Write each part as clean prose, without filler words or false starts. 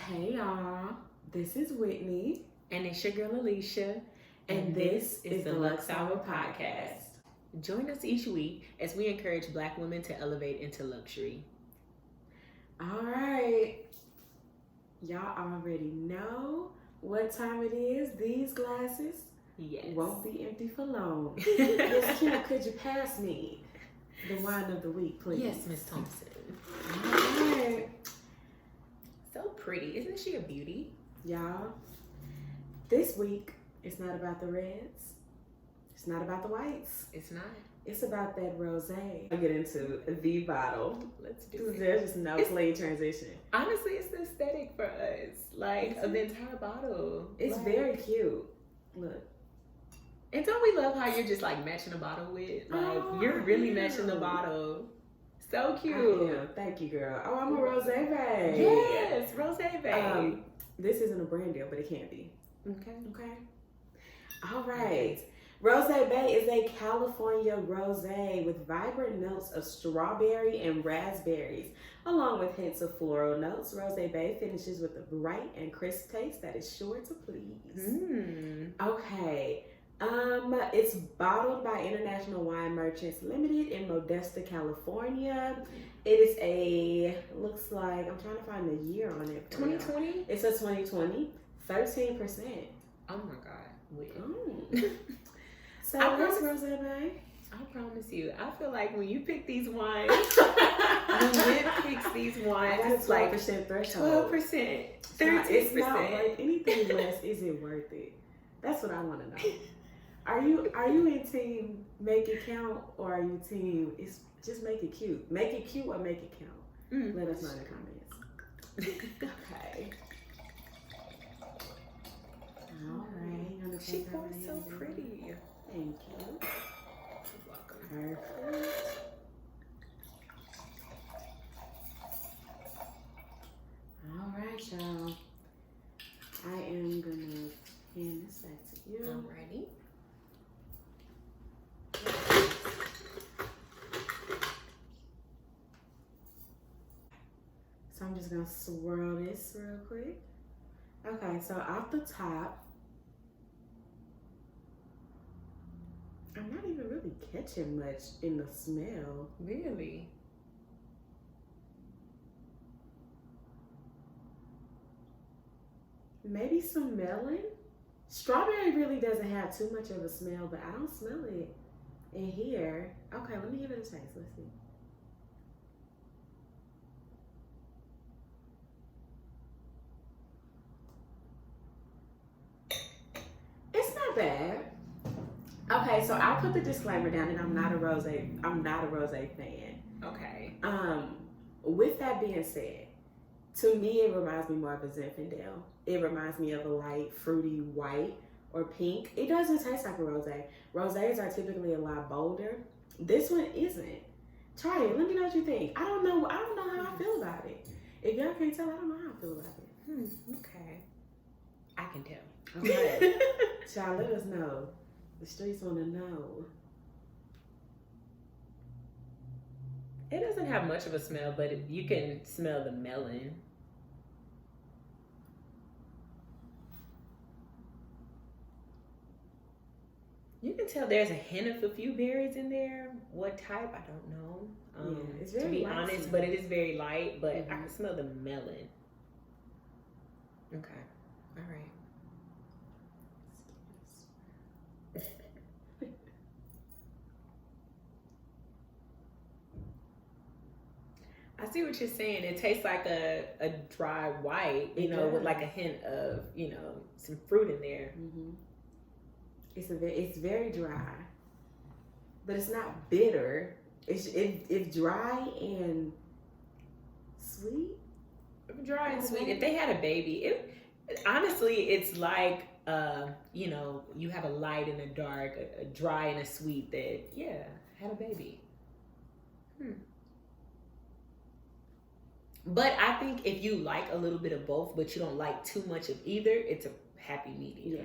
Hey y'all, this is Whitney. And it's your girl Alicia. And this is the Luxe Hour Podcast. Join us each week as we encourage Black women to elevate into luxury. All right. Y'all already know what time it is. These glasses won't be empty for long. Miss Kim, could you pass me the wine of the week, please? Yes, Miss Thompson. All right. So pretty. Isn't she a beauty? Y'all, this week, it's not about the reds. It's not about the whites. It's not. It's about that rosé. I'll get into the bottle. Let's do it. There's just no clean transition. Honestly, it's the aesthetic for us. Like, of the entire bottle. It's like, very cute. Look. And don't we love how you're just like matching the bottle with? Like, you're really matching the bottle. So cute. Yeah, thank you, girl. Oh, I'm a rosé babe. Yes, rosé babe. This isn't a brand deal, but it can be. Okay. All right. Rosé Bay is a California rosé with vibrant notes of strawberry and raspberries, along with hints of floral notes. Rosé Bay finishes with a bright and crisp taste that is sure to please. Okay. It's bottled by International Wine Merchants Limited in Modesto, California. It is looks like, I'm trying to find the year on it. 2020? It's a 2020, 13%. Oh my God. Wait. So I what's promise- Rosé Bay? I promise you, I feel like when you pick these wines, when Whit picks these wines, it's like 12% threshold. 12%, 13%. It's not worth anything less. Is it worth it? That's what I want to know. Are you in team make it count, or are you team it's just make it cute? Make it cute or make it count? Let us know in the comments. Okay. All right. She pours so pretty. Thank you. You're welcome. Perfect. All right, y'all. I am gonna hand this back to you. Alrighty. So I'm just gonna swirl this real quick. Okay, so off the top, I'm not even really catching much in the smell. Really? Maybe some melon. Strawberry really doesn't have too much of a smell, but I don't smell it in here. Okay, let me give it a taste. Let's see. It's not bad. Okay, so I'll put the disclaimer down that I'm not a rosé fan. Okay. With that being said, to me it reminds me more of a Zinfandel. It reminds me of a light fruity white or pink. It doesn't taste like a rosé. Rosés are typically a lot bolder. This one isn't. Try it. Let me know what you think. I don't know how I feel about it. If y'all can't tell, I don't know how I feel about it. Okay. I can tell. Okay. Child, let us know. The streets want to know. It doesn't have much of a smell, but you can smell the melon. You can tell there's a hint of a few berries in there. What type, I don't know. Yeah, it's very to be light honest, smell. but it is very light, but I can smell the melon. Okay. All right. I see what you're saying. It tastes like a dry white, with like a hint of, some fruit in there. It's very dry, but it's not bitter. It's dry and sweet. Dry and sweet. If they had a baby, honestly, it's like, you have a light and a dark, a dry and a sweet that, had a baby. But I think if you like a little bit of both, but you don't like too much of either, it's a happy medium.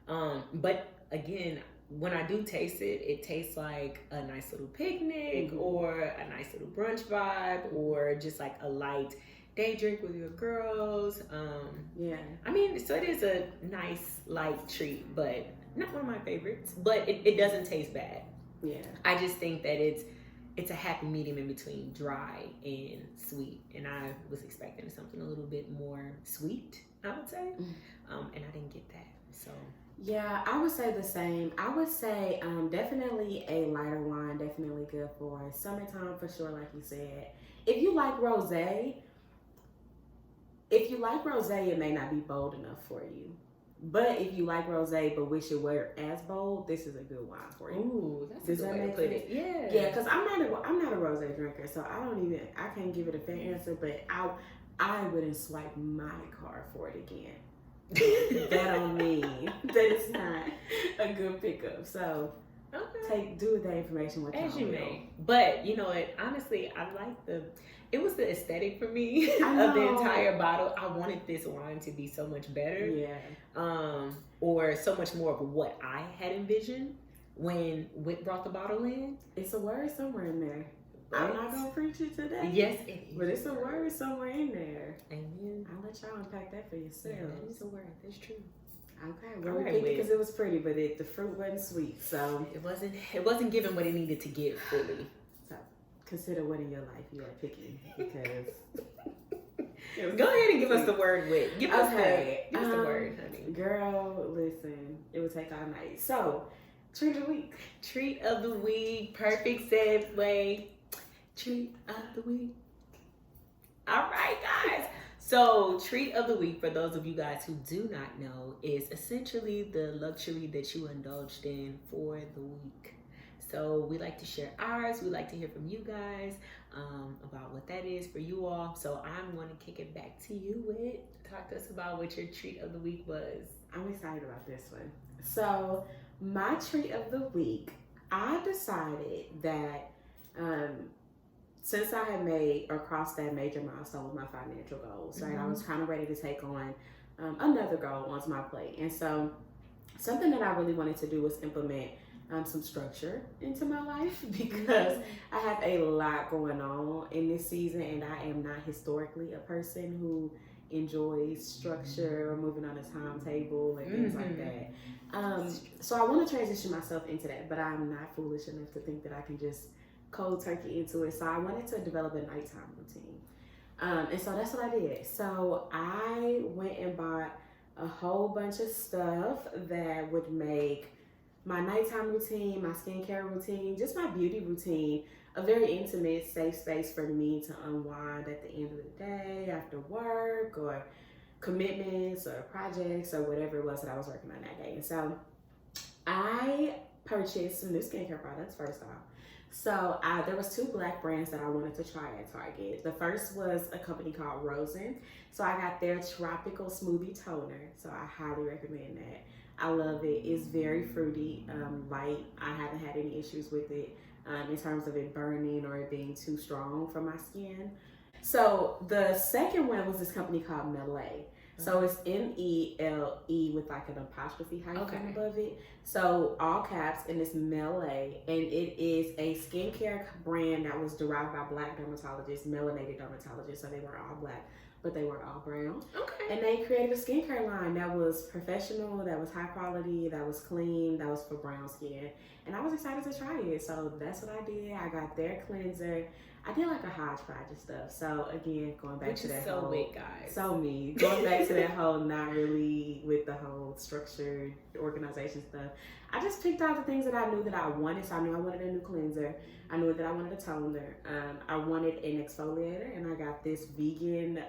Yeah. But again, when I do taste it, it tastes like a nice little picnic or a nice little brunch vibe or just like a light day drink with your girls. So it is a nice light treat, but not one of my favorites. But it doesn't taste bad. Yeah. I just think that it's a happy medium in between dry and sweet. And I was expecting something a little bit more sweet, I would say. And I didn't get that. So yeah, I would say the same. I would say definitely a lighter wine, definitely good for summertime for sure, like you said. If you like rosé, it may not be bold enough for you. But if you like rosé but wish it were as bold, this is a good wine for you. Ooh, that's Does a good that way to make put sense? it. Yeah. Yeah, because I'm not a rosé drinker, so I can't give it a fair answer. But I wouldn't swipe my card for it again. That don't mean that it's not a good pickup. So do with that information what as you will. may. But you know what? Honestly, I like it was the aesthetic for me of the entire bottle. I wanted this wine to be so much better. Yeah. Or so much more of what I had envisioned when Whit brought the bottle in. It's a word somewhere in there. I'm not gonna preach it today. Yes, it is. But it's a word somewhere in there. Amen. I'll let y'all unpack that for yourself. Yeah, that is a word. That's true. Okay, well, we picked it because it was pretty, but the fruit wasn't sweet, so it wasn't giving what it needed to give fully. So consider what in your life you are picking, because go ahead and give us the word with. Give us the word, honey. Girl, listen, it would take all night. So, treat of the week. Treat of the week. Perfect segue. Treat of the week. All right, guys. So, treat of the week, for those of you guys who do not know, is essentially the luxury that you indulged in for the week. So, we like to share ours. We like to hear from you guys about what that is for you all. So, I'm going to kick it back to you, Whit. Talk to us about what your treat of the week was. I'm excited about this one. So, my treat of the week, I decided that since I had made or crossed that major milestone with my financial goals, right, I was kind of ready to take on another goal onto my plate. And so something that I really wanted to do was implement some structure into my life, because I have a lot going on in this season, and I am not historically a person who enjoys structure or moving on a timetable and things like that. So I want to transition myself into that, but I'm not foolish enough to think that I can just cold turkey into it. So I wanted to develop a nighttime routine. And so that's what I did. So I went and bought a whole bunch of stuff that would make my nighttime routine, my skincare routine, just my beauty routine, a very intimate, safe space for me to unwind at the end of the day, after work or commitments or projects or whatever it was that I was working on that day. And so I purchased some new skincare products first off. So there was 2 black brands that I wanted to try at Target. The first was a company called Rosen. So I got their Tropical Smoothie Toner. So I highly recommend that. I love it. It's very fruity, light. I haven't had any issues with it in terms of it burning or it being too strong for my skin. So the second one was this company called Melee. So it's Mele with like an apostrophe hyphen above it. So all caps, and it's Melee, and it is a skincare brand that was derived by black dermatologists, melanated dermatologists. So they were all black, but they were all brown. Okay. And they created a skincare line that was professional, that was high quality, that was clean, that was for brown skin. And I was excited to try it. So that's what I did. I got their cleanser. I did like a hodgepodge of stuff. So again, going back to that so whole, big, guys. So me going back to that whole not really with the whole structured organization stuff. I just picked out the things that I knew that I wanted. So I knew I wanted a new cleanser. I knew that I wanted a toner. I wanted an exfoliator, and I got this vegan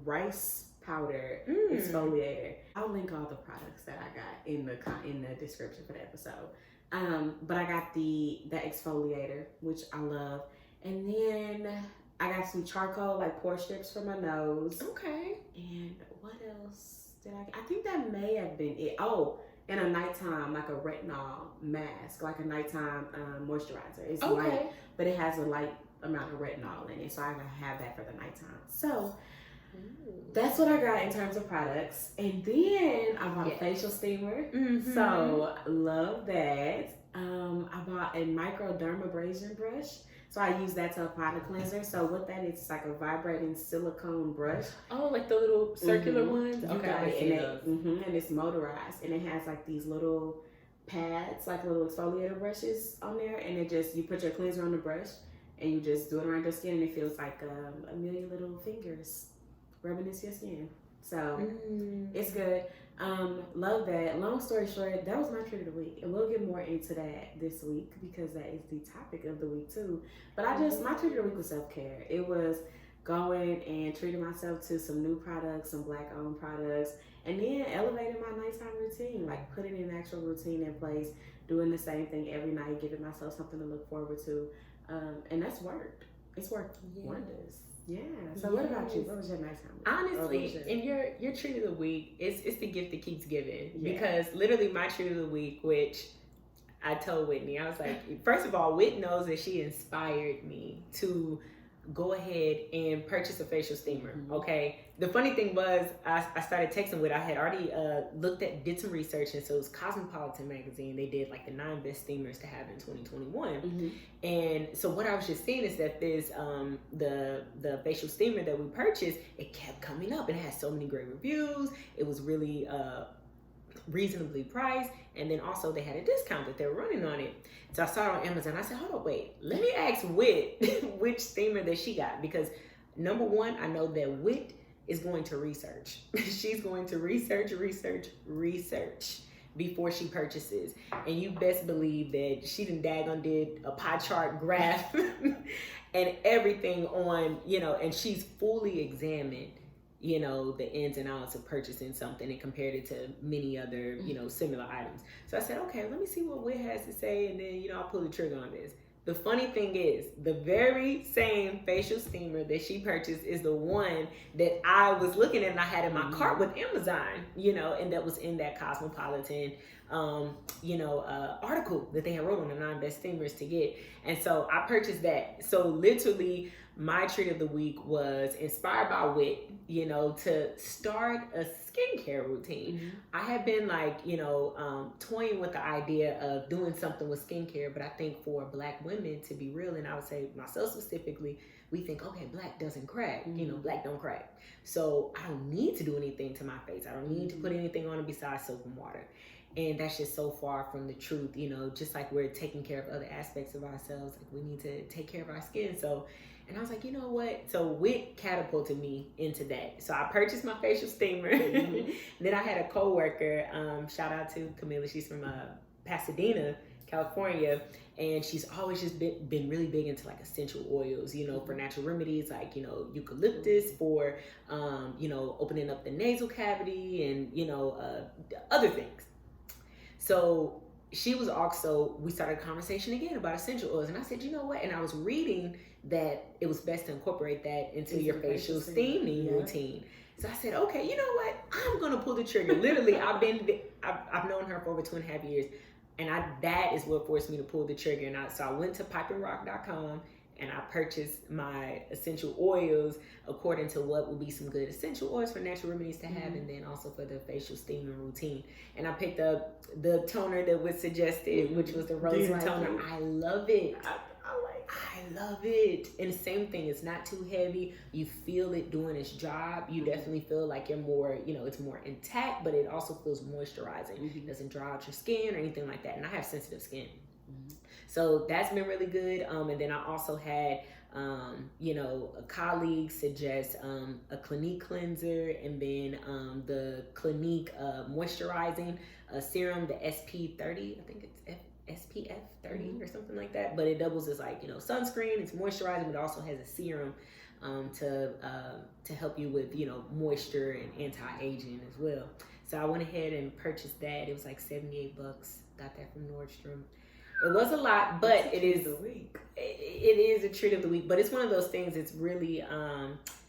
rice powder exfoliator. I'll link all the products that I got in the description for the episode. But I got that exfoliator, which I love. And then I got some charcoal, like pore strips for my nose. Okay. And what else did I get? I think that may have been it. Oh, and a nighttime, like a retinol mask, like a nighttime moisturizer. It's light, but it has a light amount of retinol in it. So I gotta have that for the nighttime. So that's what I got in terms of products. And then I bought a facial steamer. So love that. I bought a microdermabrasion brush. So I use that to apply the cleanser. So what that is, it's like a vibrating silicone brush. Oh, like the little circular ones? You Okay, got I it. see And, those. and it's motorized. And it has like these little pads, like little exfoliator brushes on there. And it just, you put your cleanser on the brush and you just do it around your skin. And it feels like a million little fingers rubbing into your skin. So it's good. Love that. Long story short, that was my treat of the week, and we'll get more into that this week because that is the topic of the week too. But my treat of the week was self-care. It was going and treating myself to some new products, some Black-owned products, and then elevating my nighttime routine, like putting an actual routine in place, doing the same thing every night, giving myself something to look forward to, and that's worked. It's worked wonders. Yeah. So what about you? What was your nighttime week? Honestly, and your treat of the week, it's the gift that keeps giving. Yeah. Because literally my treat of the week, which I told Whitney, I was like, first of all, Whit knows that she inspired me to go ahead and purchase a facial steamer. Okay. The funny thing was, I started texting Whit. I had already did some research, and so it was Cosmopolitan magazine. They did like the 9 best steamers to have in 2021. And so what I was just seeing is that this the facial steamer that we purchased, it kept coming up. It had so many great reviews. It was really reasonably priced, and then also they had a discount that they were running on it. So I saw it on Amazon. I said, hold on, wait, let me ask Whit which steamer that she got, because number one, I know that Whit is going to research. She's going to research before she purchases. And you best believe that she did a pie chart graph and everything on, and she's fully examined, the ins and outs of purchasing something and compared it to many other, similar items. So I said, okay, let me see what Whit has to say, and then, I'll pull the trigger on this. The funny thing is, the very same facial steamer that she purchased is the one that I was looking at and I had in my cart with Amazon, and that was in that Cosmopolitan, article that they had wrote on the 9 best steamers to get. And so I purchased that. So literally, my treat of the week was inspired by Whit, to start a skincare routine. I had been toying with the idea of doing something with skincare, but I think for Black women, to be real, and I would say myself specifically, we think, okay, Black doesn't crack, Black don't crack. So I don't need to do anything to my face. I don't need to put anything on it besides soap and water. And that's just so far from the truth, just like we're taking care of other aspects of ourselves, like we need to take care of our skin. And I was like, you know what? So Whit catapulted me into that. So I purchased my facial steamer. Then I had a coworker, shout out to Camilla. She's from Pasadena, California. And she's always just been really big into like essential oils, for natural remedies, like, eucalyptus for, opening up the nasal cavity and, other things. So she was also, we started a conversation again about essential oils. And I said, you know what? And I was reading that it was best to incorporate that into your facial steaming routine. So I said, okay, you know what? I'm going to pull the trigger. Literally, I've known her for over 2.5 years. And that is what forced me to pull the trigger. And so I went to pipeandrock.com and I purchased my essential oils according to what would be some good essential oils for natural remedies to have, and then also for the facial steaming routine. And I picked up the toner that was suggested, which was the rose toner. I love it. I love it. And the same thing, it's not too heavy. You feel it doing its job. You definitely feel like you're more, it's more intact, but it also feels moisturizing. It doesn't dry out your skin or anything like that. And I have sensitive skin. So that's been really good. And then I also had, a colleague suggest a Clinique cleanser, and then the Clinique moisturizing serum, the SP30. I think it's SPF 30 or something like that. But it doubles as like, sunscreen. It's moisturizing, but it also has a serum to help you with, moisture and anti-aging as well. So I went ahead and purchased that. It was like $78. Got that from Nordstrom. It was a lot, but it is a treat of the week. But it's one of those things. It's really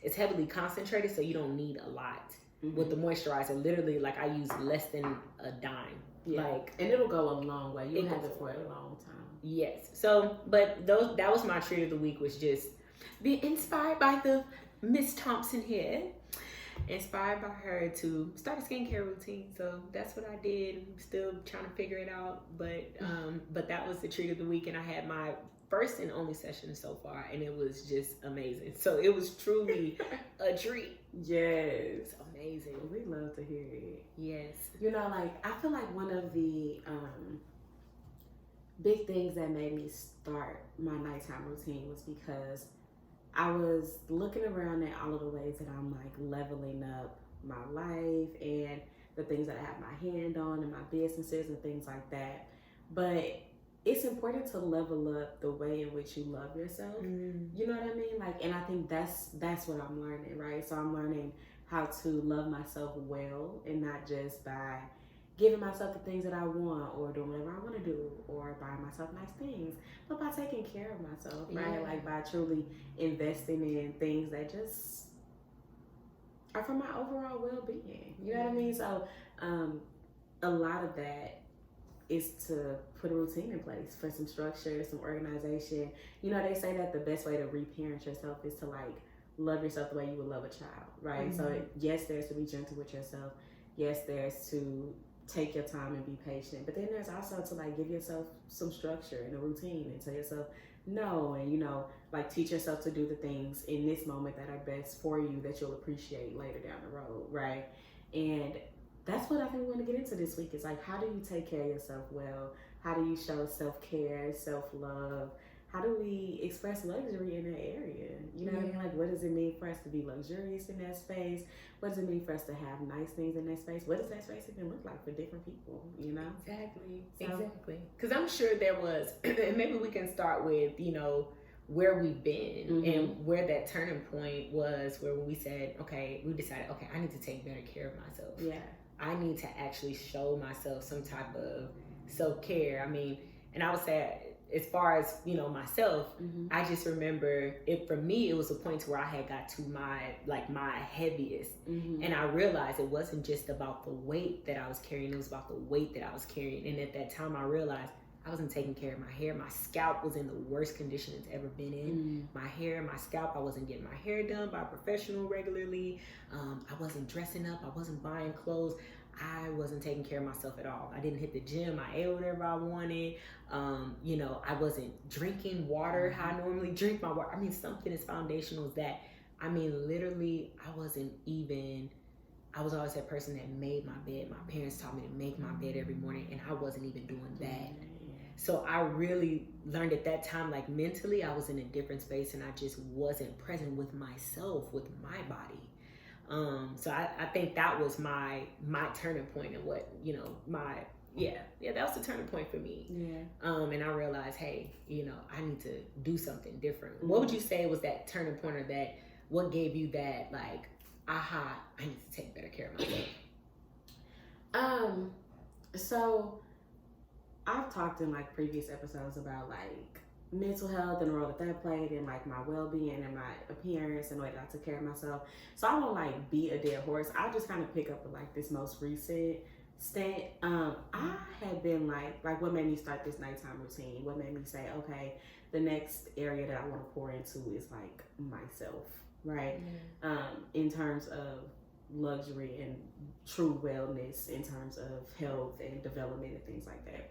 it's heavily concentrated, so you don't need a lot with the moisturizer. Literally, like I use less than a dime. Yeah. And it'll go a long way. You'll have it for a long time. Yes. So, but that was my treat of the week, was just be inspired by the Miss Thompson here. Inspired by her to start a skincare routine. So that's what I did. I'm still trying to figure it out, but that was the treat of the week. And I had my first and only session so far, and it was just amazing. So it was truly a treat. Yes. It's amazing. We love to hear it. Yes. You know, like, I feel like one of the big things that made me start my nighttime routine was because I was looking around at all of the ways that I'm like leveling up my life and the things that I have my hand on and my businesses and things like that. But it's important to level up the way in which you love yourself. You know what I mean? Like, and I think that's what I'm learning, right? So I'm learning how to love myself well, and not just by giving myself the things that I want or doing whatever I want to do or buying myself nice things, but by taking care of myself, right? Like by truly investing in things that just are for my overall well-being. You know what I mean? So a lot of that is to put a routine in place for some structure, some organization. You know, they say that the best way to reparent yourself is to like love yourself the way you would love a child, right? So yes, there's to be gentle with yourself. Yes, there's to take your time and be patient. But then there's also to like give yourself some structure and a routine and tell yourself no, and you know, like teach yourself to do the things in this moment that are best for you that you'll appreciate later down the road, right? And that's what I think we want to get into this week is like, how do you take care of yourself well? How do you show self-care, self-love? How do we express luxury in that area? You know what I mean? Like, what does it mean for us to be luxurious in that space? What does it mean for us to have nice things in that space? What does that space even look like for different people, you know? Exactly. Because I'm sure there was, and maybe we can start with, you know, where we've been and where that turning point was where we said, okay, we decided, okay, I need to take better care of myself. Yeah. I need to actually show myself some type of self-care. I mean, and I would say, as far as, you know, myself, I just remember it, for me, it was a point to where I had got to my heaviest. And I realized it wasn't just about the weight that I was carrying, it was about the weight that I was carrying. And at that time I realized I wasn't taking care of my hair. My scalp was in the worst condition it's ever been in. My hair, my scalp, I wasn't getting my hair done by a professional regularly. I wasn't dressing up. I wasn't buying clothes. I wasn't taking care of myself at all. I didn't hit the gym. I ate whatever I wanted. You know, I wasn't drinking water how I normally drink my water. I mean, something as foundational as that. I mean, literally, I was always that person that made my bed. My parents taught me to make my bed every morning, and I wasn't even doing that. So I really learned at that time, like mentally, I was in a different space, and I just wasn't present with myself, with my body. So I think that was my turning point, and what, you know, that was the turning point for me. And I realized, hey, you know, I need to do something different. What would you say was that turning point, or that what gave you that like, aha, I need to take better care of myself? So I've talked in like previous episodes about like mental health and the role that played in like my well-being and my appearance and the way that I took care of myself. So I won't like beat a dead horse. I'll just kind of pick up with like this most recent stint. I had been like what made me start this nighttime routine? What made me say, okay, the next area that I want to pour into is like myself, right? In terms of luxury and true wellness, in terms of health and development and things like that.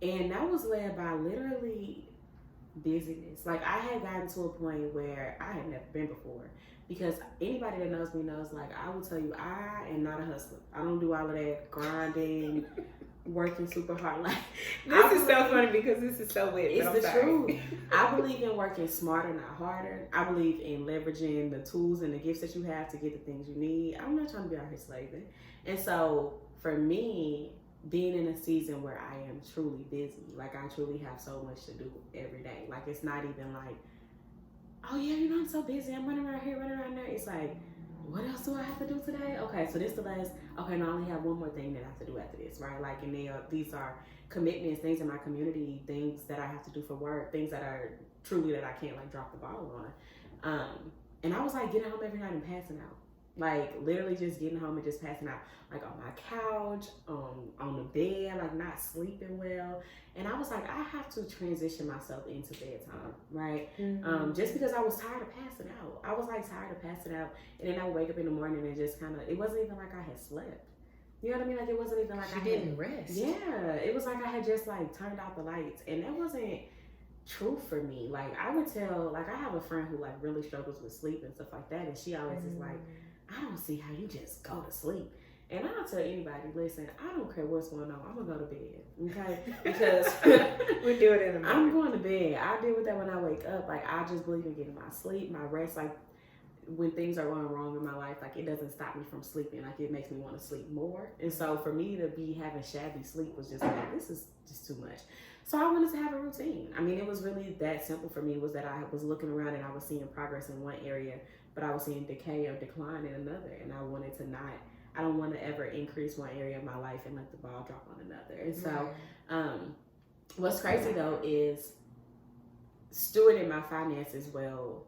And that was led by literally busyness. Like I had gotten to a point where I had never been before, because anybody that knows me knows, like, I will tell you, I am not a hustler. I don't do all of that grinding, working super hard. Like, this is so funny because this is so weird. It's the truth. I believe in working smarter, not harder. I believe in leveraging the tools and the gifts that you have to get the things you need. I'm not trying to be out here slaving. And so for me, being in a season where I am truly busy, like I truly have so much to do every day. Like it's not even like, oh yeah, you know, I'm so busy, I'm running around here, running around there. It's like, what else do I have to do today? Okay, so this the last, okay, now I only have one more thing that I have to do after this, right? Like, and these are commitments, things in my community, things that I have to do for work, things that are truly that I can't like drop the ball on. And I was like getting home every night and passing out. Like literally just getting home and just passing out, like on my couch, on the bed, like not sleeping well. And I was like, I have to transition myself into bedtime, right? Just because I was tired of passing out. I was like tired of passing out, and then I would wake up in the morning and just kind of, it wasn't even like I had slept. You know what I mean? Like it wasn't even like I didn't rest. Yeah, it was like I had just like turned out the lights, and that wasn't true for me. Like I would tell, like I have a friend who like really struggles with sleep and stuff like that, and she always is like, I don't see how you just go to sleep. And I'll tell anybody, listen, I don't care what's going on, I'm gonna go to bed, okay? Because we do it in the morning. I'm going to bed. I deal with that when I wake up. Like I just believe in getting my sleep, my rest. Like when things are going wrong in my life, like it doesn't stop me from sleeping. Like it makes me want to sleep more. And so for me to be having shabby sleep was just like, this is just too much. So I wanted to have a routine. I mean, it was really that simple for me, was that I was looking around and I was seeing progress in one area, but I was seeing decay or decline in another. And I wanted to I don't want to ever increase one area of my life and let the ball drop on another. And so what's crazy though is stewarding my finances well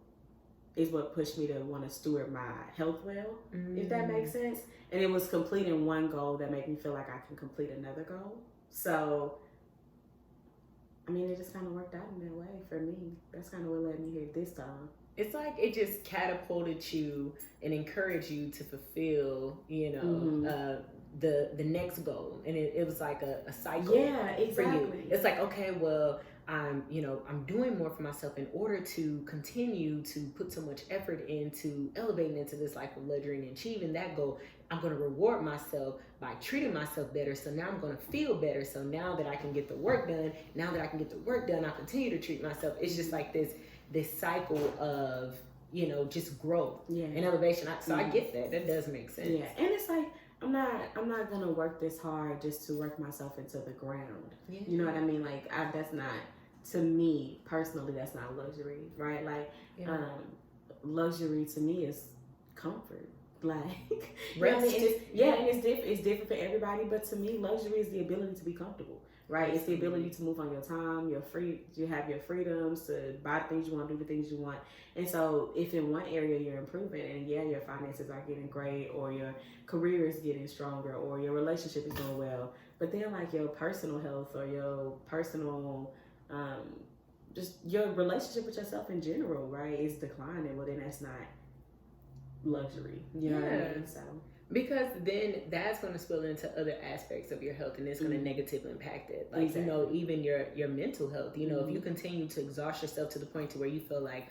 is what pushed me to want to steward my health well, if that makes sense. And it was completing one goal that made me feel like I can complete another goal. So I mean, it just kind of worked out in that way for me. That's kind of what led me here this time. It's like it just catapulted you and encouraged you to fulfill, you know, the next goal. And it was like a cycle. Yeah, exactly. For you. It's like, okay, well, I'm doing more for myself in order to continue to put so much effort into elevating into this life of luxury and achieving that goal. I'm going to reward myself by treating myself better. So now I'm going to feel better. So now that I can get the work done, I'll continue to treat myself. It's just like this cycle of, just growth and elevation. So I get that. That does make sense. Yeah. And it's like, I'm not going to work this hard just to work myself into the ground. Yeah. You know what I mean? Like that's not, to me personally, that's not luxury, right? Like luxury to me is comfort. Like, rest. It's different for everybody, but to me, luxury is the ability to be comfortable, right? It's the ability to move on your time, you have your freedoms to buy the things you want, do the things you want. And so if in one area you're improving and your finances are getting great, or your career is getting stronger, or your relationship is doing well, but then like your personal health or your personal, just your relationship with yourself in general, right, is declining, well then that's not luxury, you know what I mean? So because then that's going to spill into other aspects of your health, and it's going to negatively impact it. Like exactly. Even your mental health. If you continue to exhaust yourself to the point to where you feel like,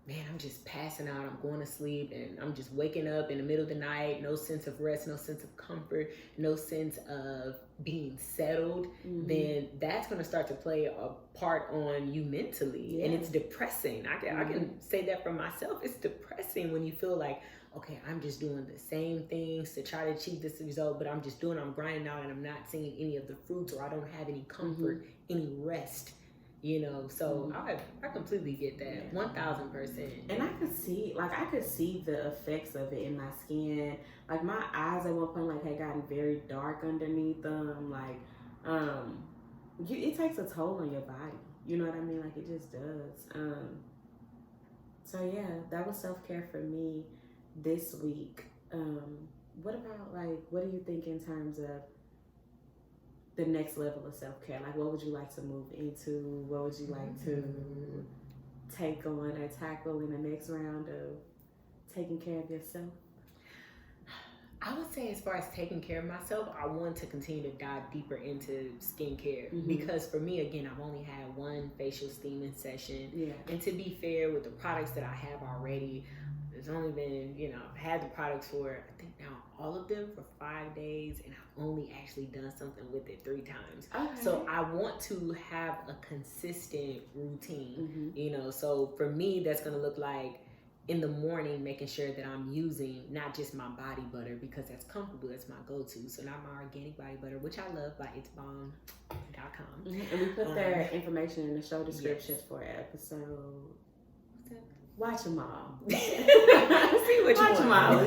man, I'm just passing out, I'm going to sleep, and I'm just waking up in the middle of the night, no sense of rest, no sense of comfort, no sense of being settled, then that's going to start to play a part on you mentally, and it's depressing. I can say that for myself. It's depressing when you feel like, okay, I'm just doing the same things to try to achieve this result, but I'm grinding out and I'm not seeing any of the fruits, or I don't have any comfort, any rest. So I completely get that, 1000%. And I could see the effects of it in my skin. Like my eyes at one point like had gotten very dark underneath them. Like, it takes a toll on your body. You know what I mean? Like it just does. So yeah, that was self-care for me this week. What about what do you think in terms of the next level of self-care? Like what would you like to move into? What would you like to take on or tackle in the next round of taking care of yourself? I would say as far as taking care of myself, I want to continue to dive deeper into skincare, because for me, again, I've only had one facial steaming session. Yeah. And to be fair, with the products that I have already, it's only been, I've had the products for, I think now all of them for 5 days, and I've only actually done something with it 3 times. Okay. So I want to have a consistent routine, so for me, that's going to look like in the morning, making sure that I'm using not just my body butter, because that's comfortable, that's my go-to. So not my organic body butter, which I love, by itsbomb.com. And we put their information in the show description for episode. Watch them all. See which Watch them all.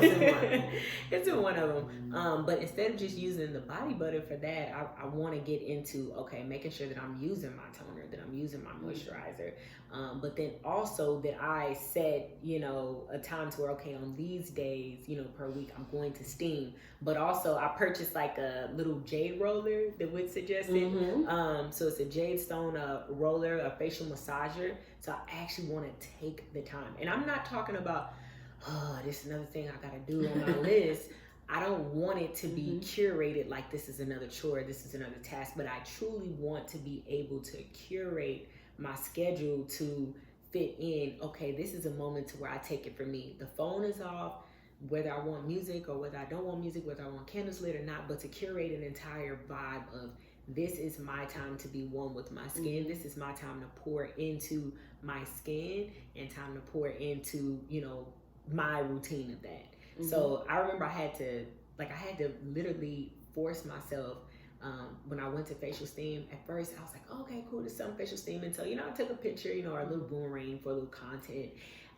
It's in one of them. But instead of just using the body butter for that, I want to get into, making sure that I'm using my toner, that I'm using my moisturizer. But then also that I set, a time to where, on these days, per week, I'm going to steam. But also I purchased like a little jade roller that Whit suggested. So it's a jade stone roller, a facial massager. So I actually want to take the time. And I'm not talking about, this is another thing I got to do on my list. I don't want it to be curated like this is another chore, this is another task, but I truly want to be able to curate my schedule to fit in, okay, this is a moment to where I take it for me. The phone is off, whether I want music or whether I don't want music, whether I want candles lit or not, but to curate an entire vibe of this is my time to be one with my skin. This is my time to pour into my skin and time to pour into, my routine of that. So I remember I had to literally force myself. When I went to facial steam, at first I was like, oh, okay, cool, there's some facial steam. Until, I took a picture, or a little boomerang for a little content.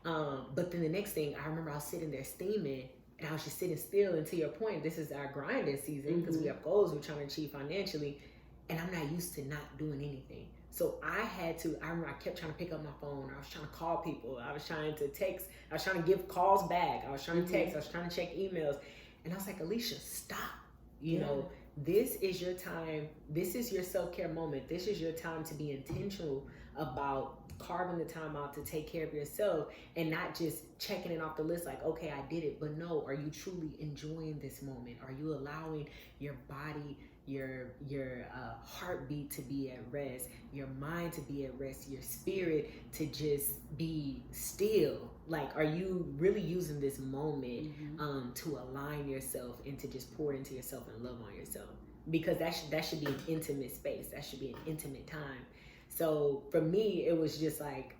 But then the next thing, I remember I was sitting there steaming and I was just sitting still. And to your point, this is our grinding season because we have goals we're trying to achieve financially. And I'm not used to not doing anything. So I remember I kept trying to pick up my phone. I was trying to call people. I was trying to text. I was trying to give calls back. I was trying to text. I was trying to check emails. And I was like, Alicia, stop. This is your time. This is your self-care moment. This is your time to be intentional about carving the time out to take care of yourself and not just checking it off the list like, okay, I did it. But no, are you truly enjoying this moment? Are you allowing your body, your heartbeat to be at rest, your mind to be at rest, your spirit to just be still? Like, are you really using this moment to align yourself and to just pour into yourself and love on yourself? Because that should be an intimate space. That should be an intimate time. So for me, it was just like,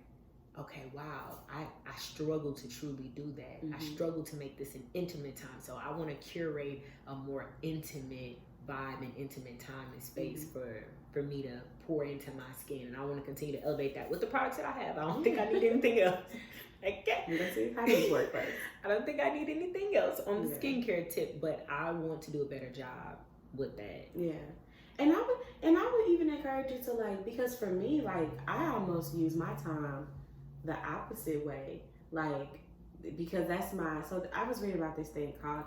okay, wow, I struggle to truly do that. I struggle to make this an intimate time. So I want to curate a more intimate vibe and intimate time and space for me to pour into my skin. And I want to continue to elevate that with the products that I have. I don't think I need anything else. Okay. Let's see how this works first. I don't think I need anything else on the skincare tip, but I want to do a better job with that. Yeah. And I would even encourage you to because for me, I almost use my time the opposite way. Because so I was reading about this thing called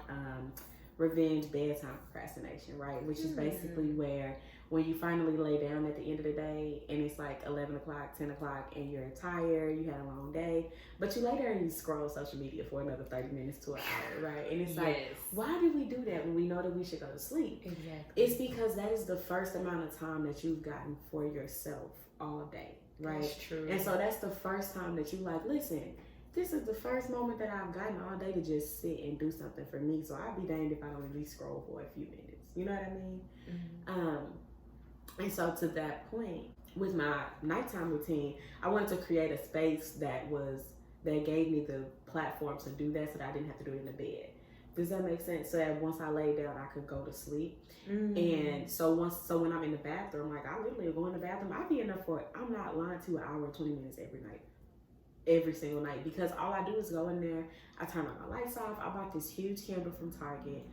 revenge bedtime procrastination, right? Which is basically where when you finally lay down at the end of the day and it's 11 o'clock, 10 o'clock and you're tired, you had a long day, but you lay there and you scroll social media for another 30 minutes to an hour, right? And it's why did we do that when we know that we should go to sleep? Exactly. It's because that is the first amount of time that you've gotten for yourself all day, right? That's true. And so that's the first time that you listen, this is the first moment that I've gotten all day to just sit and do something for me. So I'd be danged if I don't at least scroll for a few minutes. You know what I mean? And so to that point, with my nighttime routine, I wanted to create a space that gave me the platform to do that so that I didn't have to do it in the bed. Does that make sense? So that once I lay down, I could go to sleep. And so when I'm in the bathroom, I literally go in the bathroom, I'll be in there I'm not lying to, an hour and 20 minutes every night. Every single night, because all I do is go in there, I turn on my lights off. I bought this huge candle from Target,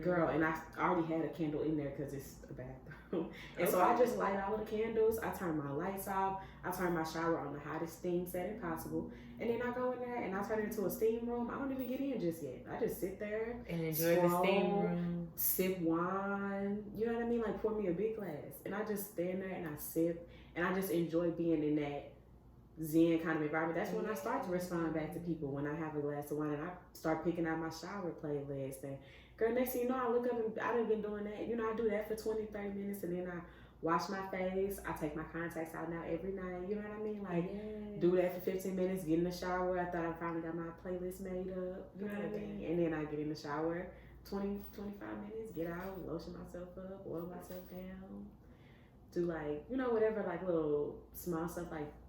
girl, and I already had a candle in there because it's a bathroom. And so I just light all the candles, I turn my lights off, I turn my shower on the hottest steam setting possible, and then I go in there and I turn it into a steam room. I don't even get in just yet. I just sit there and enjoy the steam room, sip wine, you know what I mean, pour me a big glass, and I just stand there and I sip, and I just enjoy being in that Zen kind of environment. That's when I start to respond back to people, when I have a glass of wine and I start picking out my shower playlist. And girl, next thing you know, I look up and I've been doing that. I do that for 20, 30 minutes, and then I wash my face. I take my contacts out now every night. You know what I mean? Do that for 15 minutes, get in the shower. I thought I finally got my playlist made up. You know what I mean? And then I get in the shower, 20, 25 minutes, get out, lotion myself up, oil myself down. Do whatever, little small stuff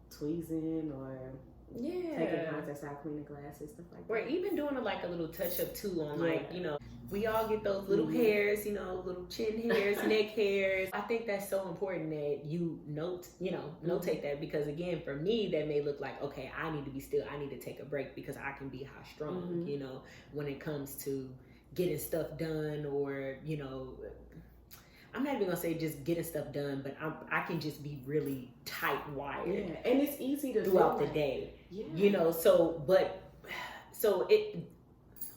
tweezing or taking contacts out, cleaning glasses, stuff like that. Or even doing a little touch up too on we all get those little hairs, little chin hairs, neck hairs. I think that's so important that you notate that, because again, for me, that may look like, okay, I need to be still, I need to take a break because I can be high strung, when it comes to getting stuff done, or I'm not even gonna say just getting stuff done, but I can just be really tight wired. Yeah, and it's easy to throughout the day. Yeah. So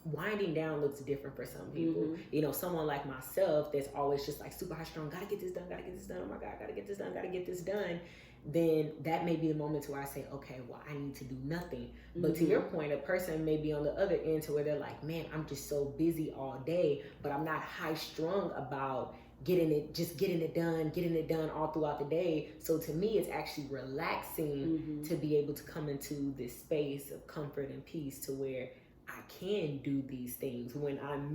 winding down looks different for some people. Someone like myself that's always just super high strung, gotta get this done, oh my God, gotta get this done. Then that may be a moment to where I say, okay, well, I need to do nothing. But to your point, a person may be on the other end to where they're like, man, I'm just so busy all day, but I'm not high strung about getting it done all throughout the day. So to me, it's actually relaxing to be able to come into this space of comfort and peace to where I can do these things when I'm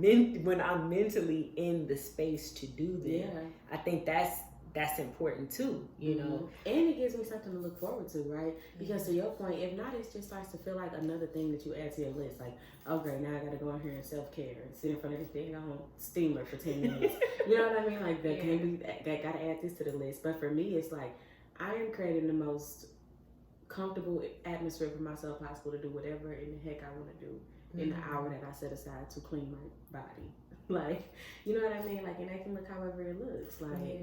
mentally in the space to do them. Yeah. I think that's important too, you know. And it gives me something to look forward to, right? Because to your point, if not, it just starts to feel like another thing that you add to your list. Like, okay, now I gotta go in here and self-care and sit in front of this thing on steamer for 10 minutes. You know what I mean? Like, that can't be, that gotta add this to the list. But for me, it's like, I am creating the most comfortable atmosphere for myself possible to do whatever in the heck I want to do in the hour that I set aside to clean my body. Like, you know what I mean? Like, and that can look however it looks. Like,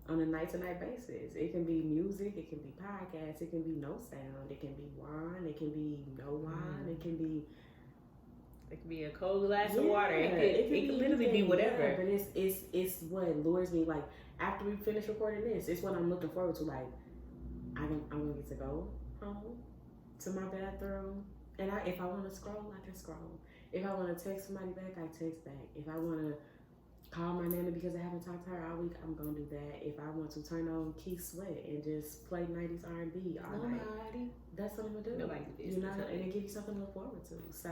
on a night-to-night basis. It can be music, it can be podcasts, it can be no sound, it can be wine, it can be no wine, it can be a cold glass of water. It can literally be whatever. Yeah, but it's what lures me. Like, after we finish recording this, it's what I'm looking forward to. Like, I'm gonna get to go home to my bathroom, and if I want to scroll, I can scroll. If I want to text somebody back, I text back. If I want to call my nana because I haven't talked to her all week, I'm gonna do that. If I want to turn on Keith Sweat and just play 90s R&B all night, that's what I'm gonna do. Nobody's business. You know, and it gives you something to look forward to. So,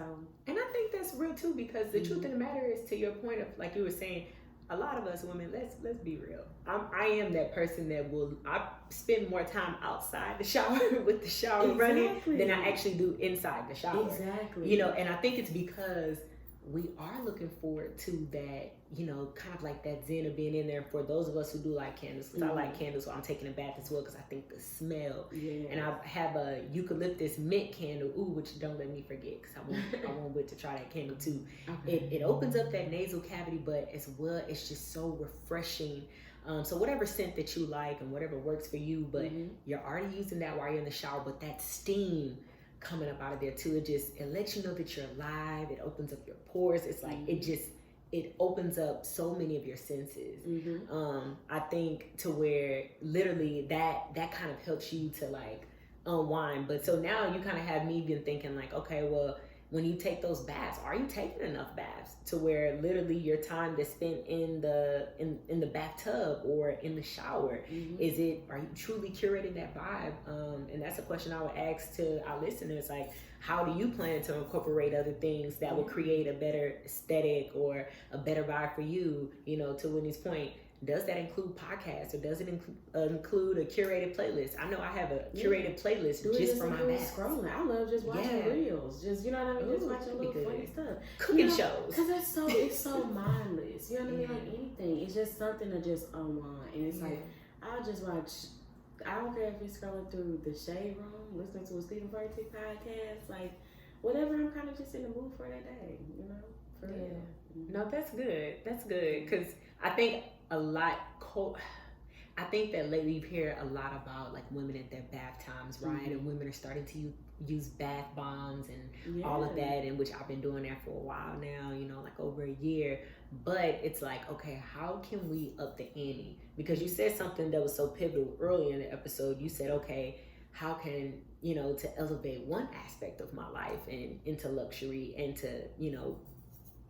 and I think that's real too, because the truth of the matter is, to your point of, like you were saying, a lot of us women, let's be real. I am that person that I spend more time outside the shower with the shower running than I actually do inside the shower. Exactly. You know, and I think it's because we are looking forward to that, you know, kind of like that zen of being in there. For those of us who do like candles, because I like candles, so I'm taking a bath as well because I think the smell. Yeah. And I have a eucalyptus mint candle, which don't let me forget, because I want wait to try that candle too. Okay. It opens up that nasal cavity, but as well, it's just so refreshing. So whatever scent that you like and whatever works for you, but you're already using that while you're in the shower, but that steam coming up out of there too, it lets you know that you're alive. It opens up your pores. It's like it opens up so many of your senses. I think to where literally that kind of helps you to like unwind. But so now you kind of have me been thinking like, okay, well, when you take those baths, are you taking enough baths to where literally your time that's spent in the bathtub or in the shower, are you truly curating that vibe? And that's a question I would ask to our listeners, like, how do you plan to incorporate other things that will create a better aesthetic or a better vibe for you? You know, to Whitney's point, does that include podcasts, or does it include a curated playlist? I know I have a curated playlist just for my baths. Scrolling. I love just watching reels. Just, you know what I mean? Just watching little funny stuff. Cooking shows. Because it's so mindless. You know what I mean? Like anything. It's just something to just unwind. And it's like, I'll just watch, I don't care if you're scrolling through the Shade Room, listening to a Stephen Furtick podcast, like whatever I'm kind of just in the mood for that day, you know? For real. No, that's good. That's good. Because I think I think that lately you hear a lot about like women at their bath times, right? And women are starting to use bath bombs and all of that, and which I've been doing that for a while now, you know, like over a year. But it's like, okay, how can we up the ante? Because you said something that was so pivotal earlier in the episode. You said, okay, how can, you know, to elevate one aspect of my life and into luxury and to, you know,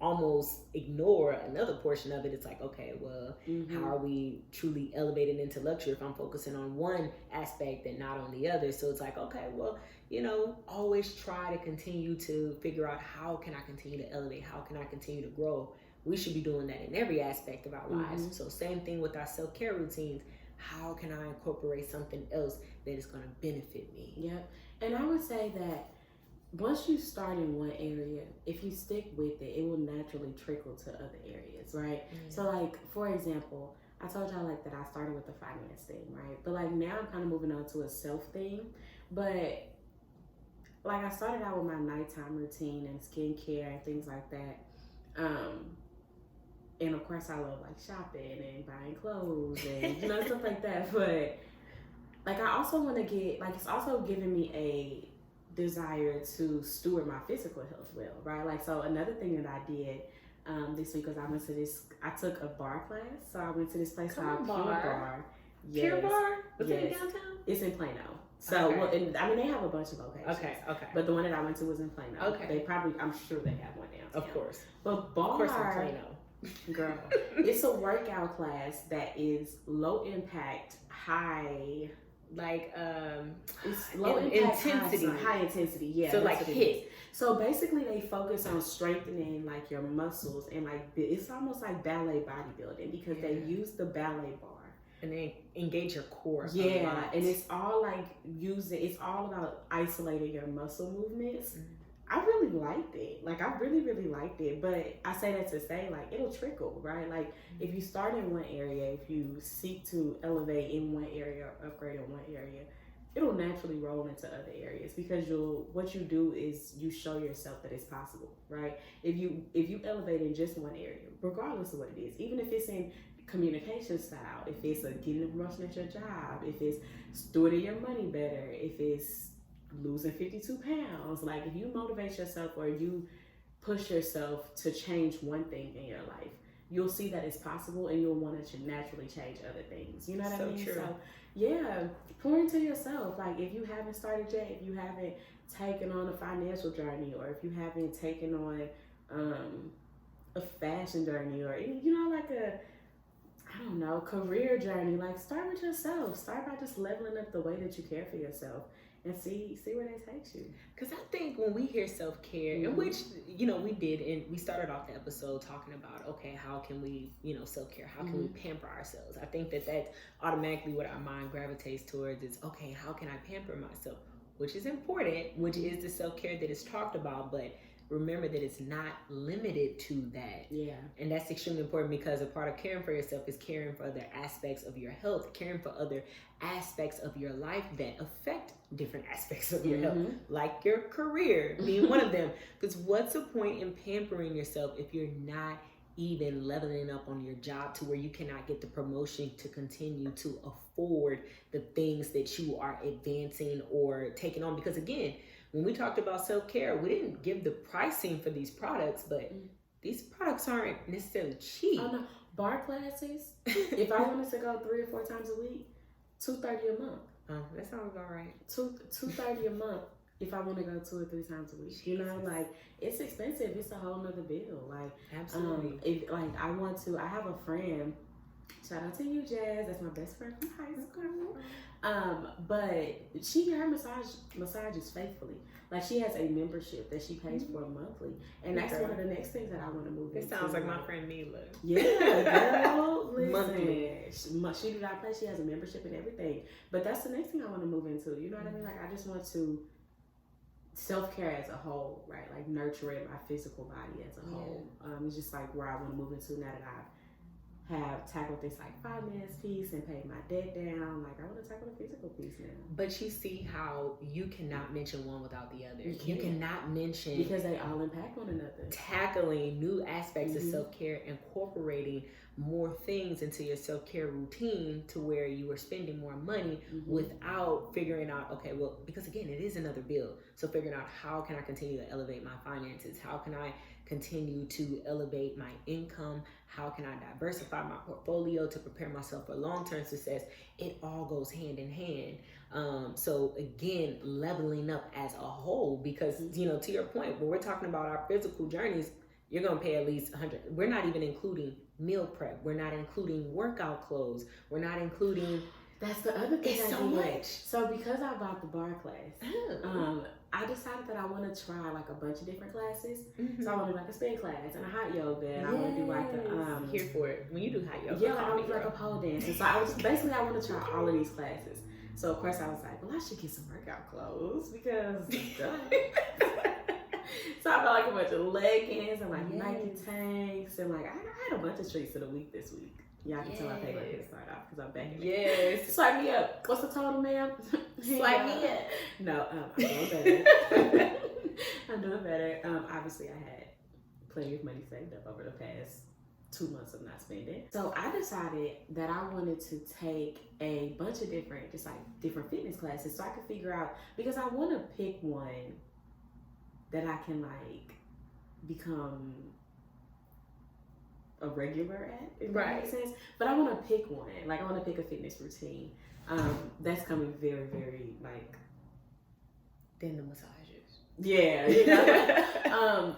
almost ignore another portion of it. It's like, okay, well, how are we truly elevating into luxury if I'm focusing on one aspect and not on the other? So it's like, okay, well, you know, always try to continue to figure out, how can I continue to elevate? How can I continue to grow? We should be doing that in every aspect of our lives. So same thing with our self-care routines. How can I incorporate something else that is going to benefit me? Yep. And I would say that once you start in one area, if you stick with it, it will naturally trickle to other areas, right? So like, for example, I told y'all like that I started with the finance thing, right? But like now I'm kind of moving on to a self thing. But like I started out with my nighttime routine and skincare and things like that. And of course I love like shopping and buying clothes and, you know, stuff like that. But like I also want to get, like, it's also giving me a desire to steward my physical health well, right? Like, so another thing that I did this week was I took a bar class. So I went to this place called Pure Bar. Yes. Pure Bar? Was it in downtown? It's in Plano. So, well, and, I mean, they have a bunch of locations. Okay. But the one that I went to was in Plano. Okay. I'm sure they have one downtown. Of course. But bar. Of course in Plano. Girl, it's a workout class that is low impact, high. Like It's low impact, intensity. High intensity. Yeah. So like HIIT. So basically, they focus on strengthening like your muscles and like it's almost like ballet bodybuilding because they use the ballet bar. And then engage your core. Yeah, and it's all like it's all about isolating your muscle movements. Mm-hmm. I really liked it. Like, I really, really liked it. But I say that to say, like, it'll trickle, right? Like, if you start in one area, if you seek to elevate in one area or upgrade in one area, it'll naturally roll into other areas because what you do is you show yourself that it's possible, right? If you elevate in just one area, regardless of what it is, even if it's in communication style, if it's getting a promotion at your job, if it's stewarding your money better, if it's losing 52 pounds, like if you motivate yourself or you push yourself to change one thing in your life, you'll see that it's possible and you'll want to naturally change other things. You know what I mean? True. So yeah, pour into yourself. Like if you haven't started yet, if you haven't taken on a financial journey, or if you haven't taken on a fashion journey, or like I don't know, career journey, like start with yourself. Start by just leveling up the way that you care for yourself. And see where that takes you. Because I think when we hear self-care, and which, we did, and we started off the episode talking about, okay, how can we, self-care? How can we pamper ourselves? I think that that's automatically what our mind gravitates towards is, okay, how can I pamper myself? Which is important, which is the self-care that is talked about, but remember that it's not limited to that. Yeah. And that's extremely important because a part of caring for yourself is caring for other aspects of your health, caring for other aspects of your life that affect different aspects of your health, like your career being one of them. Because what's the point in pampering yourself if you're not even leveling up on your job to where you cannot get the promotion to continue to afford the things that you are advancing or taking on? Because again, when we talked about self-care, we didn't give the pricing for these products, but these products aren't necessarily cheap. Oh no, bar classes, if I wanted to go 3 or 4 times a week, $230 a month. Oh, that sounds about right. $230 a month if I want to go 2 or 3 times a week. Jesus. Like it's expensive. It's a whole nother bill. Like absolutely. I have a friend. Shout out to you, Jazz. That's my best friend from high school. But her massages faithfully. Like she has a membership that she pays for monthly, and that's one of the next things that I want to move into. It sounds like my friend Mila. Yeah, girl. Listen, monthly. She did not play. She has a membership and everything. But that's the next thing I want to move into. You know what I mean? Like I just want to self-care as a whole, right? Like nurturing my physical body as a whole. It's just like where I want to move into now that I've have tackled this like finance piece and paid my debt down. Like I want to tackle the physical piece now. But you see how you cannot mention one without the other. You cannot mention, because they all impact one another. Tackling new aspects of self-care, incorporating more things into your self-care routine to where you are spending more money without figuring out, okay, well, because again, it is another bill. So figuring out how can I continue to elevate my finances? How can I continue to elevate my income? How can I diversify my portfolio to prepare myself for long-term success? It all goes hand in hand. So again, leveling up as a whole, because, to your point, when we're talking about our physical journeys, you're going to pay at least $100. We're not even including meal prep. We're not including workout clothes. We're not including... That's the other thing. It's so much. So because I bought the bar class, I decided that I want to try like a bunch of different classes. So I want to do like a spin class and a hot yoga, and I want to do like a here for it. When you do hot yoga, I want to do like a pole dance. And so I want to try all of these classes. So of course I was like, well, I should get some workout clothes because. So I got like a bunch of leggings and like Nike tanks, and like I had a bunch of treats of the week this week. Y'all can tell I paid like to start off because I'm back in Yes. Swipe me up. What's the total, ma'am? Swipe me up. No, I'm doing better. I'm doing better. Obviously, I had plenty of money saved up over the past 2 months of not spending. So I decided that I wanted to take a bunch of different fitness classes so I could figure out, because I want to pick one that I can like become a regular at, if that makes sense. But I want to pick one. Like I want to pick a fitness routine. That's coming very, very like. Then the massages. Yeah.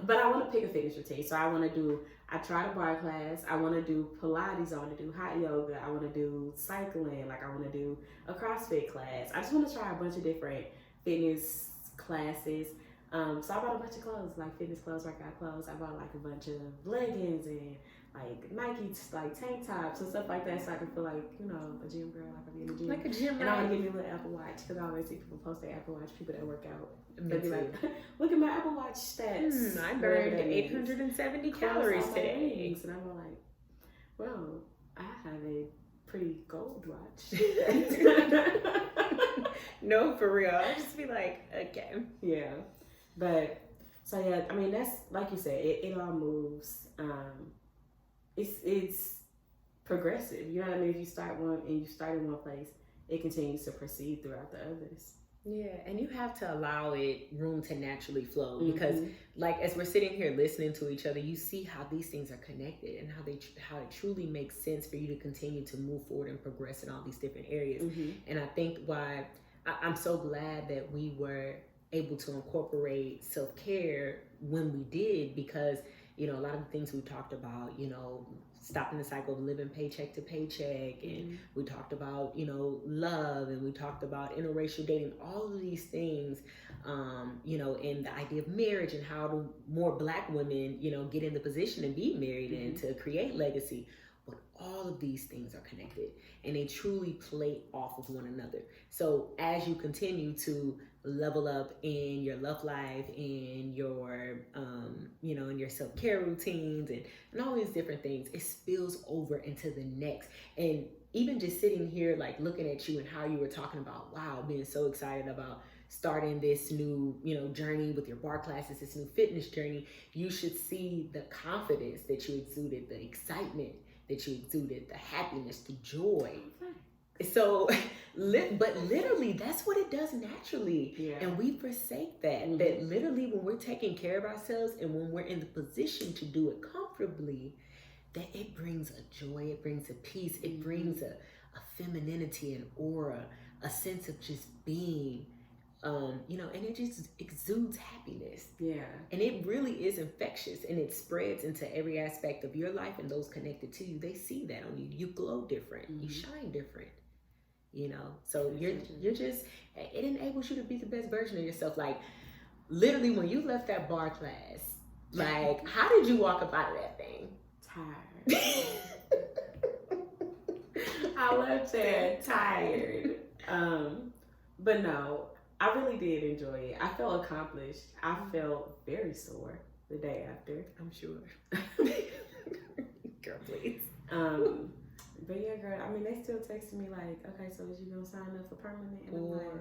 But I want to pick a fitness routine. So I I tried a bar class. I want to do Pilates. I want to do hot yoga. I want to do cycling. Like I want to do a CrossFit class. I just want to try a bunch of different fitness classes. So I bought a bunch of clothes, like fitness clothes, workout clothes. I bought like a bunch of leggings and like Nike like tank tops and stuff like that, so I can feel like, you know, a gym girl, like I'm in the gym. Like a gym, and right? I want to get me a little Apple Watch because I always see people post their Apple Watch. People that work out, Me they be too. like, "Look at my Apple Watch stats. I whatever burned that means. 870 Cross calories all my today. rings." And I'm like, well, I have a pretty gold watch. No, for real. I'll just be like, okay. Yeah, but so yeah, I mean that's like you said, it all moves. It's progressive. You know what I mean? If you start one and you start in one place, it continues to proceed throughout the others. Yeah, and you have to allow it room to naturally flow because, like, as we're sitting here listening to each other, you see how these things are connected and how it truly makes sense for you to continue to move forward and progress in all these different areas. And I think why I'm so glad that we were able to incorporate self-care when we did, because, you know, a lot of the things we talked about, you know, stopping the cycle of living paycheck to paycheck, and we talked about, you know, love, and we talked about interracial dating, all of these things, you know, and the idea of marriage and how do more Black women, you know, get in the position and be married and to create legacy. But all of these things are connected and they truly play off of one another. So as you continue to level up in your love life, in your, you know, in your self-care routines and all these different things, it spills over into the next. And even just sitting here, like looking at you and how you were talking about, wow, being so excited about starting this new, you know, journey with your bar classes, this new fitness journey, you should see the confidence that you exuded, the excitement that you exuded, the happiness, the joy. So, but literally, that's what it does naturally. Yeah. And we forsake that. That literally, when we're taking care of ourselves and when we're in the position to do it comfortably, that it brings a joy, it brings a peace, it brings a femininity, an aura, a sense of just being, you know, and it just exudes happiness. Yeah. And it really is infectious, and it spreads into every aspect of your life, and those connected to you, they see that on you. You glow different, you shine different. You know, so you're just, it enables you to be the best version of yourself. Like, literally, when you left that bar class, like, how did you walk up out of that thing? Tired. I left there tired. But no, I really did enjoy it. I felt accomplished. I felt very sore the day after. I'm sure. Girl, please. But yeah, girl, I mean, they still texting me like, okay, so is you gonna sign up for permanent? And I'm like,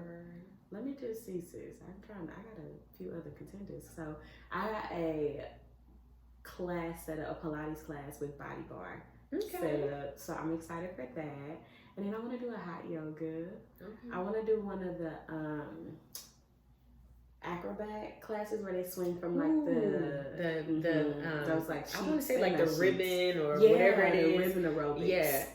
let me just see, sis. I got a few other contenders. So I got a class set up, a Pilates class with Body Bar set up. So I'm excited for that. And then I want to do a hot yoga. I want to do one of the acrobat classes where they swing from like those like I want to say like the ribbon or yeah, whatever it is. Ribbon aerobics. Yeah,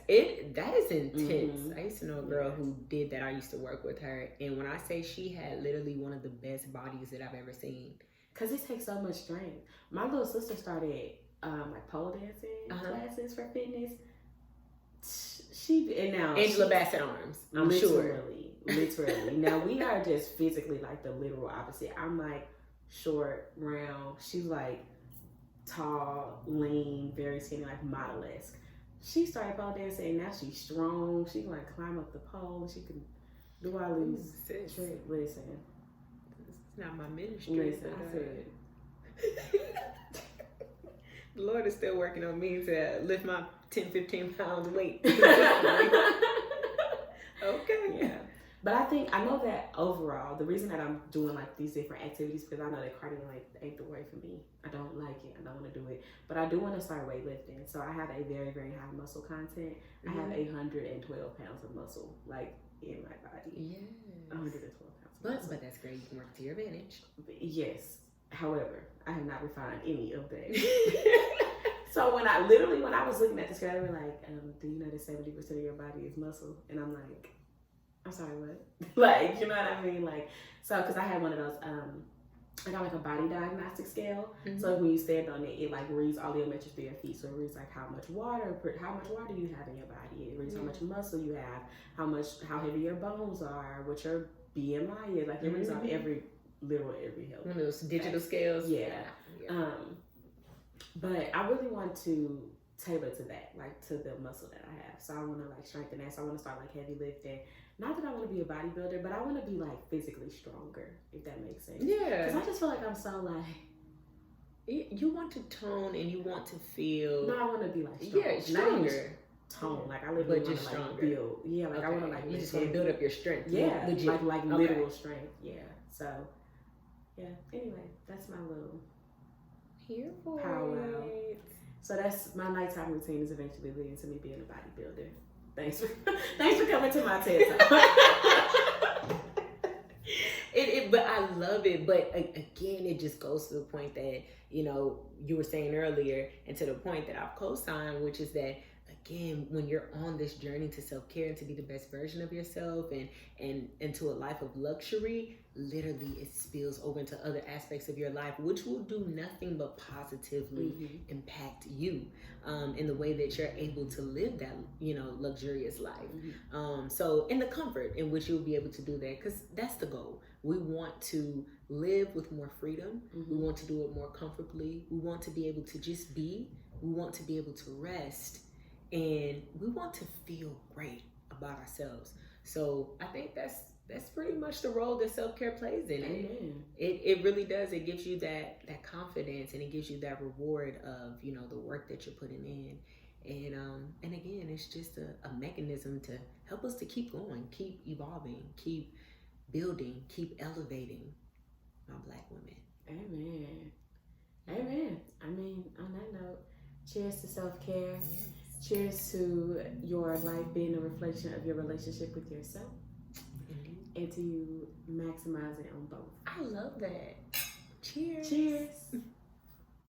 that is intense. I used to know a girl who did that. I used to work with her, and when I say she had literally one of the best bodies that I've ever seen, because it takes so much strength. My little sister started like pole dancing classes for fitness. Angela Bassett arms. I'm sure. Literally. Now we are just physically like the literal opposite. I'm like short, round. She's like tall, lean, very skinny, like model-esque. She started pole dancing and now she's strong. She can like climb up the pole. She can do all these tricks. Listen. It's not my ministry. Listen, I said. The Lord is still working on me to lift my 10, 15 pounds weight. Okay. Yeah. But I know that overall, the reason that I'm doing like these different activities, because I know that cardio like ain't the way for me. I don't like it. I don't want to do it. But I do want to start weightlifting. So I have a very, very high muscle content. I have 112 pounds of muscle like in my body. Yes. 112 pounds. But that's great. You can work to your advantage. Yes. However, I have not refined any of that. So when I was looking at the scale, they were like, do you know that 70% of your body is muscle? And I'm like, I'm sorry, what? Like, you know what I mean? Like, so, because I had one of those I got like a body diagnostic scale. Mm-hmm. So when you stand on it, it like reads all the metrics through your feet. So it reads like how much water you have in your body. It reads how much muscle you have, how heavy your bones are, what your BMI is. Like it reads off every health. One of those digital scales. Yeah. But I really want to tailor to that, like to the muscle that I have. So I want to like strengthen that. So I want to start like heavy lifting. Not that I want to be a bodybuilder, but I want to be like physically stronger, if that makes sense. Yeah. Because I just feel like I'm so like. You want to tone and you want to feel. No, I want to be like strong. Yeah, stronger. Tone, like I literally want to like build. Yeah, like I want to like. You just want to build up your strength. Yeah, legit. like literal strength. Yeah. So, yeah. Anyway, that's my little. Here for powwow. So that's my nighttime routine is eventually leading to me being a bodybuilder. Thanks for coming to my TED Talk. But I love it. But again, it just goes to the point that, you were saying earlier, and to the point that I've co-signed, which is that, again, when you're on this journey to self-care and to be the best version of yourself and into a life of luxury, literally it spills over into other aspects of your life, which will do nothing but positively impact you in the way that you're able to live that, luxurious life. So in the comfort in which you'll be able to do that, because that's the goal. We want to live with more freedom. We want to do it more comfortably. We want to be able to just be. We want to be able to rest. And we want to feel great about ourselves. So I think that's pretty much the role that self-care plays in it. It really does. It gives you that confidence, and it gives you that reward of, the work that you're putting in. And again, it's just a mechanism to help us to keep going, keep evolving, keep building, keep elevating my Black women. Amen. I mean, on that note, cheers to self-care. Yes. Cheers to your life being a reflection of your relationship with yourself. And to you maximizing on both. I love that. Cheers. Cheers.